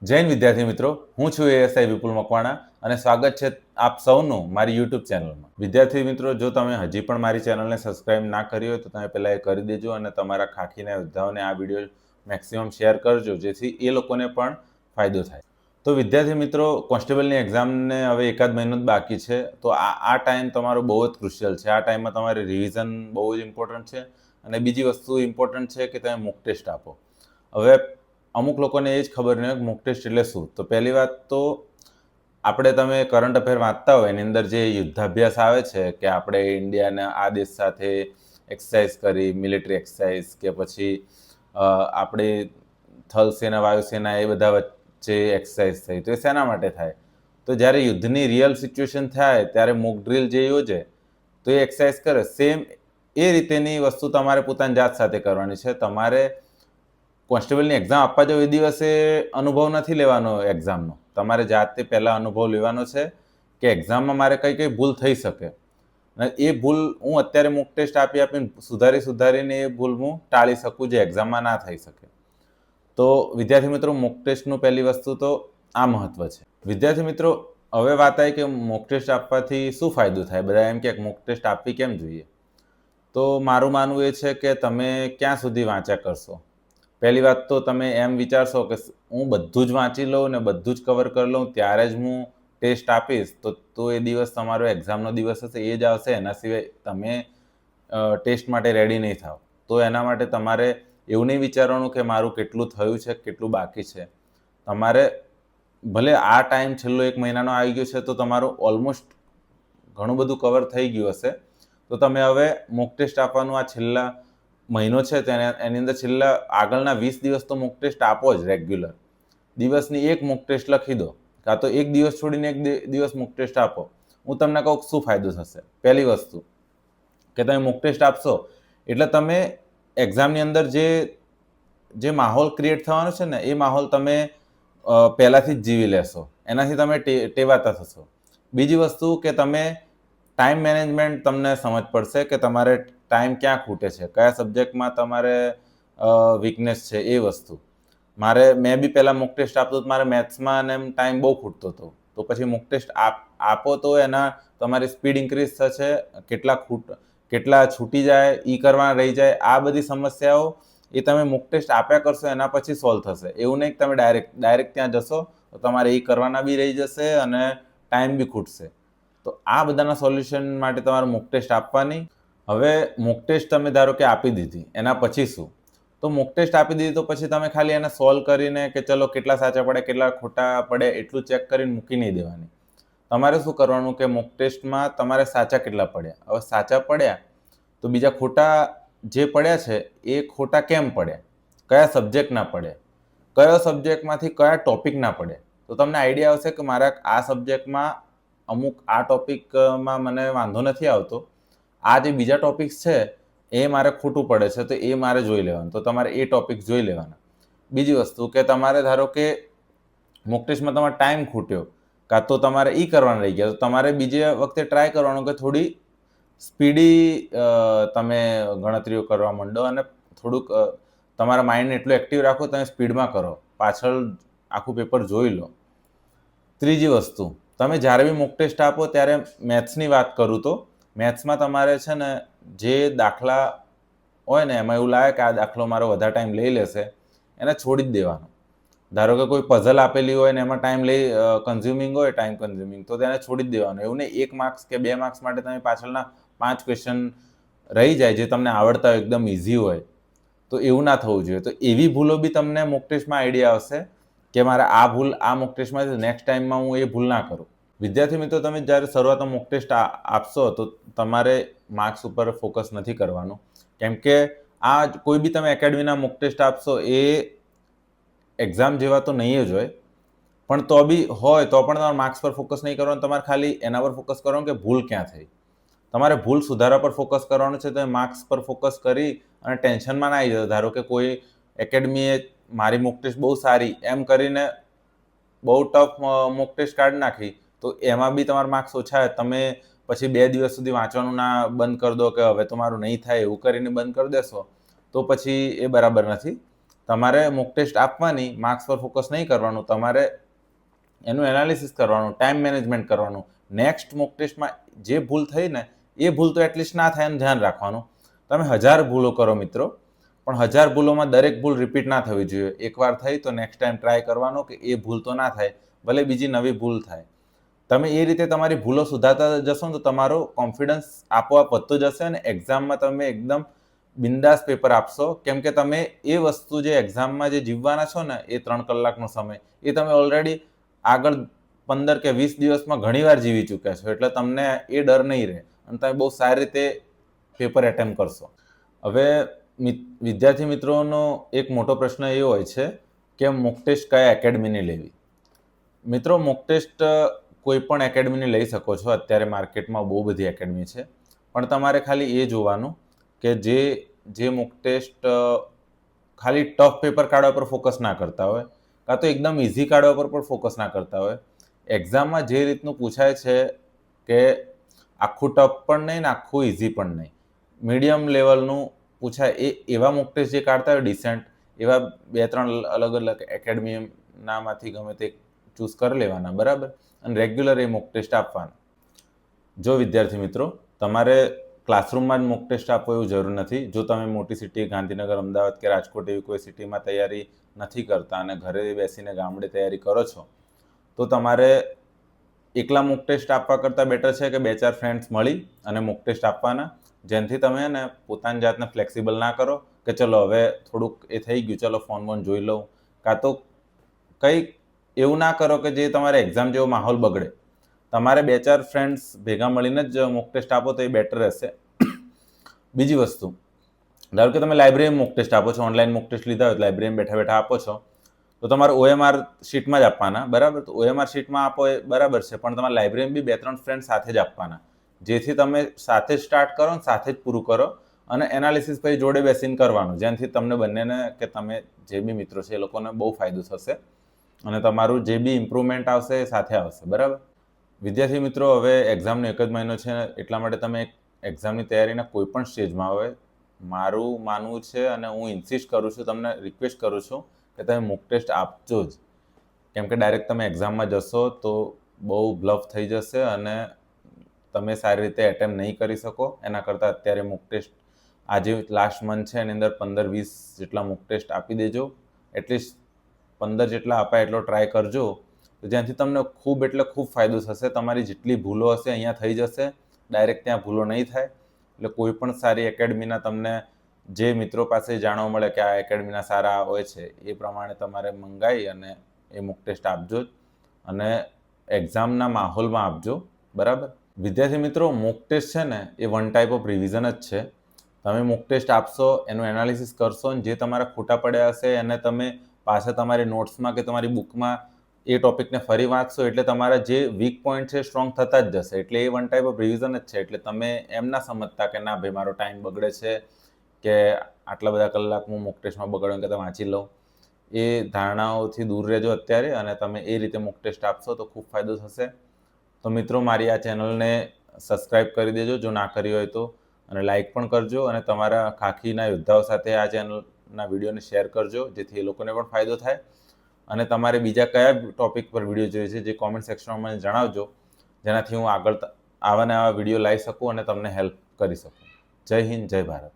જૈન વિદ્યાર્થી મિત્રો, હું છું એએસઆઈ વિપુલ મકવાણા અને સ્વાગત છે આપ સૌનું મારી યુટ્યુબ ચેનલમાં. વિદ્યાર્થી મિત્રો, જો તમે હજી પણ મારી ચેનલને સબસ્ક્રાઇબ ના કરી હોય તો તમે પહેલાં એ કરી દેજો અને તમારા ખાખીના યોદ્ધાઓને આ વિડીયો મેક્સિમમ શેર કરજો, જેથી એ લોકોને પણ ફાયદો થાય. તો વિદ્યાર્થી મિત્રો, કોન્સ્ટેબલની એક્ઝામને હવે એકાદ મહિનો જ બાકી છે, તો આ ટાઈમ તમારો બહુ જ ક્રુશિયલ છે. આ ટાઈમમાં તમારે રિવિઝન બહુ જ ઇમ્પોર્ટન્ટ છે અને બીજી વસ્તુ ઇમ્પોર્ટન્ટ છે કે તમે મોક ટેસ્ટ આપો. હવે અમુક લોકોને એ જ ખબર નહીં હોય કે મોક ટેસ્ટ એટલે શું. તો પહેલી વાત તો તમે કરંટ અફેર વાંચતા હોય એની અંદર જે યુદ્ધાભ્યાસ આવે છે કે આપણે ઇન્ડિયાના આ દેશ સાથે એક્સરસાઇઝ કરી, મિલિટરી એક્સરસાઇઝ કે પછી આપણે થલ સેના, વાયુસેના એ બધા વચ્ચે એક્સરસાઇઝ થઈ, તો એ શેના માટે થાય? તો જ્યારે યુદ્ધની રિયલ સિચ્યુએશન થાય ત્યારે મોક ડ્રીલ જે યોજે તો એ એક્સરસાઇઝ કરે. સેમ એ રીતેની વસ્તુ તમારે પોતાની જાત સાથે કરવાની છે. તમારે કોન્સ્ટેબલની એક્ઝામ આપવા જાવ એ દિવસે અનુભવ નથી લેવાનો એક્ઝામનો. તમારે જાતે પહેલાં અનુભવ લેવાનો છે કે એક્ઝામમાં મારે કઈ ભૂલ થઈ શકે. એ ભૂલ હું અત્યારે મોક ટેસ્ટ આપીને સુધારીને એ ભૂલ હું ટાળી શકું, જે એક્ઝામમાં ના થઈ શકે. તો વિદ્યાર્થી મિત્રો, મોક ટેસ્ટનું પહેલી વસ્તુ તો આ મહત્વ છે. વિદ્યાર્થી મિત્રો, હવે વાત આવી કે મોક ટેસ્ટ આપવાથી શું ફાયદો થાય. બધા એમ કે મોક ટેસ્ટ આપવી કેમ જોઈએ? તો મારું માનવું એ છે કે તમે ક્યાં સુધી વાંચ્યા કરશો. પહેલી વાત તો તમે એમ વિચારશો કે હું બધું જ વાંચી લઉં ને બધું જ કવર કરી લઉં ત્યારે જ હું ટેસ્ટ આપીશ, તો એ દિવસ તમારો એક્ઝામનો દિવસ હશે એ જ આવશે, એના સિવાય તમે ટેસ્ટ માટે રેડી નહીં થાવ. તો એના માટે તમારે એવું નહીં વિચારવાનું કે મારું કેટલું થયું છે, કેટલું બાકી છે. તમારે ભલે આ ટાઈમ છેલ્લો 1 મહિનાનો આવી ગયો છે તો તમારું ઓલમોસ્ટ ઘણું બધું કવર થઈ ગયું હશે. તો તમે હવે મોક ટેસ્ટ આપવાનું આ છેલ્લા મહિનો છે એની અંદર છેલ્લા આગળના 20 દિવસ તો મોક ટેસ્ટ આપો જ રેગ્યુલર. દિવસની એક મોક ટેસ્ટ લખી દો, કાં તો એક દિવસ છોડીને એક દિવસ મોક ટેસ્ટ આપો. હું તમને કહું શું ફાયદો થશે. પહેલી વસ્તુ કે તમે મોક ટેસ્ટ આપશો એટલે તમે એક્ઝામની અંદર જે માહોલ ક્રિએટ થવાનો છે ને એ માહોલ તમે પહેલાંથી જ જીવી લેશો, એનાથી તમે ટેવાતા થશો. બીજી વસ્તુ કે તમે ટાઈમ મેનેજમેન્ટ તમને સમજ પડશે કે તમારે ટાઈમ ક્યાં ખૂટે છે, કયા સબ્જેક્ટમાં તમારે વીકનેસ છે એ વસ્તુ. મેં બી પહેલાં મોક ટેસ્ટ આપતો તો મારે મેથ્સમાં અને એમ ટાઈમ બહુ ખૂટતો હતો. તો પછી મોક ટેસ્ટ આપો તો એના તમારી સ્પીડ ઇન્ક્રીઝ થશે, કેટલા છૂટી જાય, કરવા રહી જાય, આ બધી સમસ્યાઓ એ તમે મોક ટેસ્ટ આપ્યા કરશો એના પછી સોલ્વ થશે. એવું નહીં કે તમે ડાયરેક્ટ ત્યાં જશો તો તમારે એ કરવાના બી રહી જશે અને ટાઈમ બી ખૂટશે. તો આ બધાના સોલ્યુશન માટે તમારે મોક ટેસ્ટ આપવાની. હવે મોક ટેસ્ટ તમે ધારો કે આપી દીધી, એના પછી શું? તો મોક ટેસ્ટ આપી દીધી તો પછી તમે ખાલી એને સોલ્વ કરીને કે ચલો કેટલા સાચા પડે કેટલા ખોટા પડે એટલું ચેક કરીને મૂકી નહીં દેવાની. તમારે શું કરવાનું કે મોક ટેસ્ટમાં તમારે સાચા કેટલા પડ્યા. હવે સાચા પડ્યા તો બીજા ખોટા જે પડ્યા છે એ ખોટા કેમ પડ્યા, કયા સબ્જેક્ટના પડ્યા, કયો સબ્જેક્ટમાંથી કયા ટોપિકના પડ્યા. તો તમને આઈડિયા આવશે કે મારા આ સબ્જેક્ટમાં અમુક આ ટોપિકમાં મને વાંધો નથી આવતો, આ જે બીજા ટોપિક્સ છે એ મારે ખોટું પડે છે તો એ મારે જોઈ લેવાનું. તો તમારે એ ટોપિક જોઈ લેવાના. બીજી વસ્તુ કે તમારે ધારો કે મોક ટેસ્ટમાં તમારે ટાઈમ ખૂટ્યો કાં તો તમારે કરવાનું રહી ગયા, તો તમારે બીજી વખતે ટ્રાય કરવાનું કે થોડી સ્પીડી તમે ગણતરીઓ કરવા માંડો અને થોડુંક તમારા માઇન્ડને એટલું એક્ટિવ રાખો, તમે સ્પીડમાં કરો, પાછળ આખું પેપર જોઈ લો. ત્રીજી વસ્તુ, તમે જ્યારે બી મોક ટેસ્ટ આપો ત્યારે મેથ્સની વાત કરું તો મેથ્સમાં તમારે છે ને જે દાખલા હોય ને એમાં એવું લાગે કે આ દાખલો મારો વધારે ટાઈમ લઈ લેશે, એને છોડી જ દેવાનો. ધારો કે કોઈ પઝલ આપેલી હોય ને એમાં ટાઈમ કન્ઝ્યુમિંગ હોય, ટાઈમ કન્ઝ્યુમિંગ, તો તેને છોડી જ દેવાનું. એવું નહીં 1 માર્ક્સ કે 2 માર્ક્સ માટે તમે પાછળના 5 ક્વેશ્ચન રહી જાય જે તમને આવડતા હોય, એકદમ ઇઝી હોય, તો એવું ના થવું જોઈએ. તો એવી ભૂલો બી તમને મોક ટેસ્ટમાં આઈડિયા આવશે કે મારે આ ભૂલ આ મોક ટેસ્ટમાં નેક્સ્ટ ટાઈમમાં હું એ ભૂલ ના કરું. વિદ્યાર્થી મિત્રો, તમે જ્યારે શરૂઆતમાં મોક ટેસ્ટ આપશો તો તમારે માર્ક્સ ઉપર ફોકસ નથી કરવાનું, કેમ કે આ કોઈ બી તમે એકેડમીના મોક ટેસ્ટ આપશો એ એક્ઝામ જેવા તો નહીં જ હોય, પણ તો બી હોય તો પણ તમારે માર્ક્સ પર ફોકસ નહીં કરવાનું. તમારે ખાલી એના પર ફોકસ કરવાનું કે ભૂલ ક્યાં થઈ. તમારે ભૂલ સુધારા પર ફોકસ કરવાનું છે. તો માર્ક્સ પર ફોકસ કરી અને ટેન્શનમાં ના આવી જતો. ધારો કે કોઈ એકેડમીએ મારી મોક ટેસ્ટ બહુ સારી એમ કરીને બહુ ટફ મોક ટેસ્ટ કાઢી નાખી તો એમાં બી તમારા માર્ક્સ ઓછા, તમે પછી 2 દિવસ સુધી વાંચવાનું ના બંધ કરી દો કે હવે તો મારું નહીં થાય એવું કરીને બંધ કરી દેશો તો પછી એ બરાબર નથી. તમારે મોક ટેસ્ટ આપવાની, માર્ક્સ પર ફોકસ નહીં કરવાનું, તમારે એનું એનાલિસિસ કરવાનું, ટાઈમ મેનેજમેન્ટ કરવાનું. નેક્સ્ટ મોક ટેસ્ટમાં જે ભૂલ થઈ ને એ ભૂલ તો એટલીસ્ટ ના થાય એનું ધ્યાન રાખવાનું. તમે 1000 ભૂલો કરો મિત્રો, પણ 1000 ભૂલોમાં દરેક ભૂલ રિપીટ ના થવી જોઈએ. એકવાર થઈ તો નેક્સ્ટ ટાઈમ ટ્રાય કરવાનો કે એ ભૂલ તો ના થાય, ભલે બીજી નવી ભૂલ થાય. તમે એ રીતે તમારી ભૂલો સુધારતા જશો ને તો તમારો કોન્ફિડન્સ આપોઆપ વધતો જશે અને એક્ઝામમાં તમે એકદમ બિંદાસ પેપર આપશો. કેમ કે તમે એ વસ્તુ જે એક્ઝામમાં જે જીવવાના છો ને એ 3 કલાકનો સમય, એ તમે ઓલરેડી આગળ 15 કે 20 દિવસમાં ઘણીવાર જીવી ચૂક્યા છો. એટલે તમને એ ડર નહીં રહે અને તમે બહુ સારી રીતે પેપર એટેમ્પ કરશો. હવે વિદ્યાર્થી મિત્રોનો એક મોટો પ્રશ્ન એ હોય છે કે મોક ટેસ્ટ કયા એકેડમીની લેવી. મિત્રો, મોક ટેસ્ટ કોઈ પણ એકેડમીની લઈ શકો છો. અત્યારે માર્કેટમાં બહુ બધી એકેડમી છે, પણ તમારે ખાલી એ જોવાનું કે જે મોક ટેસ્ટ ખાલી ટફ પેપર કાઢવા પર ફોકસ ના કરતા હોય, કાં તો એકદમ ઇઝી કાઢવા પર પણ ફોકસ ના કરતા હોય. એક્ઝામમાં જે રીતનું પૂછાય છે કે આખું ટફ પણ નહીં ને આખું ઇઝી પણ નહીં, મીડિયમ લેવલનું પૂછાય એવા મોક ટેસ્ટ જે કાઢતા હોય ડિસેન્ટ, એવા 2-3 અલગ અલગ એકેડમીનામાંથી ગમે તે ચૂઝ કરી લેવાના, બરાબર, અને રેગ્યુલર એ મોક ટેસ્ટ આપવાના. જો વિદ્યાર્થી મિત્રો, તમારે ક્લાસરૂમમાં જ મોક ટેસ્ટ આપવો એવું જરૂર નથી. જો તમે મોટી સિટી ગાંધીનગર, અમદાવાદ કે રાજકોટ એવી કોઈ સિટીમાં તૈયારી નથી કરતા અને ઘરે બેસીને ગામડે તૈયારી કરો છો, તો તમારે એકલા મોક ટેસ્ટ આપવા કરતાં બેટર છે કે 2-4 ફ્રેન્ડ્સ મળી અને મોક ટેસ્ટ આપવાના, જેનાથી તમે ને પોતાની જાતને ફ્લેક્સિબલ ના કરો કે ચલો હવે થોડુંક એ થઈ ગયું, ચલો ફોન જોઈ લઉં, કાં તો કંઈક એવું ના કરો કે જે તમારે એક્ઝામ જેવો માહોલ બગડે. તમારે 2-4 ફ્રેન્ડ્સ ભેગા મળીને જ મોક ટેસ્ટ આપો તો એ બેટર રહેશે. બીજી વસ્તુ, ધારો કે તમે લાઇબ્રેરીમાં મોક ટેસ્ટ આપો છો, ઓનલાઈન મોક ટેસ્ટ લીધા હોય તો લાઇબ્રેરીમાં બેઠા બેઠા આપો છો, તો તમારે OMR શીટમાં જ આપવાના, બરાબર. તો OMR શીટમાં આપો એ બરાબર છે, પણ તમારે લાઇબ્રેરીમાં બી 2-3 ફ્રેન્ડ સાથે જ આપવાના, જેથી તમે સાથે જ સ્ટાર્ટ કરો ને સાથે જ પૂરું કરો અને એનાલિસિસ પછી જોડે બેસીને કરવાનું, જેનાથી તમને બંનેને કે તમે જે બી મિત્રો છે એ લોકોને બહુ ફાયદો થશે અને તમારું જે બી ઇમ્પ્રુવમેન્ટ આવશે એ સાથે આવશે, બરાબર. વિદ્યાર્થી મિત્રો, હવે એક્ઝામનો 1 જ મહિનો છે, એટલા માટે તમે એક્ઝામની તૈયારીના કોઈ પણ સ્ટેજમાં હોય, મારું માનવું છે અને હું ઇન્સિસ્ટ કરું છું, તમને રિક્વેસ્ટ કરું છું કે તમે મોક ટેસ્ટ આપજો જ. કેમ કે ડાયરેક્ટ તમે એક્ઝામમાં જશો તો બહુ બ્લફ થઈ જશે અને તમે સારી રીતે એટેમ્પ નહીં કરી શકો. એના કરતાં અત્યારે મોક ટેસ્ટ આજે લાસ્ટ મંથ છે એની અંદર 15-20 જેટલા મોક ટેસ્ટ આપી દેજો. એટલીસ્ટ 15 જેટલા અપાય એટલો ટ્રાય કરજો, તો જ્યાંથી તમને ખૂબ એટલે ખૂબ ફાયદો થશે. તમારી જેટલી ભૂલો હશે અહીંયા થઈ જશે, ડાયરેક્ટ ત્યાં ભૂલો નહીં થાય. એટલે કોઈ પણ સારી એકેડમીના તમને જે મિત્રો પાસે જાણવા મળે કે આ એકેડમીના સારા હોય છે એ પ્રમાણે તમારે મંગાવી અને એ મોક ટેસ્ટ આપજો અને એક્ઝામના માહોલમાં આપજો, બરાબર. વિદ્યાર્થી મિત્રો, મોક ટેસ્ટ છે ને એ વન ટાઈપ ઓફ રિવિઝન જ છે. તમે મોક ટેસ્ટ આપશો, એનું એનાલિસિસ કરશો અને જે તમારા ખોટા પડ્યા હશે એને તમે પાછા તમારી નોટ્સમાં કે તમારી બુકમાં એ ટોપિકને ફરી વાંચશો એટલે તમારા જે વીક પોઈન્ટ છે સ્ટ્રોંગ થતા જ જશે. એટલે એ વન ટાઈપ ઓફ રિવિઝન જ છે. એટલે તમે એમ ના સમજતા કે ના ભાઈ મારો ટાઈમ બગડે છે કે આટલા બધા કલાક હું મોક ટેસ્ટમાં બગાડું કે તમે વાંચી લઉં. એ ધારણાઓથી દૂર રહેજો અત્યારે અને તમે એ રીતે મોક ટેસ્ટ આપશો તો ખૂબ ફાયદો થશે. તો મિત્રો, મારી આ ચેનલને સબસ્ક્રાઈબ કરી દેજો જો ના કરી હોય તો, અને લાઇક પણ કરજો અને તમારા ખાખીના યોદ્ધાઓ સાથે આ ચેનલના વિડીયોને શેર કરજો, જેથી એ લોકોને પણ ફાયદો થાય. અને તમારે બીજા કયા ટોપિક પર વિડીયો જોઈએ છે જે કોમેન્ટ સેક્શનમાં મને જણાવજો, જેનાથી હું આગળ આવા વિડીયો લાવી શકું અને તમને હેલ્પ કરી શકું. જય હિન્દ, જય ભારત.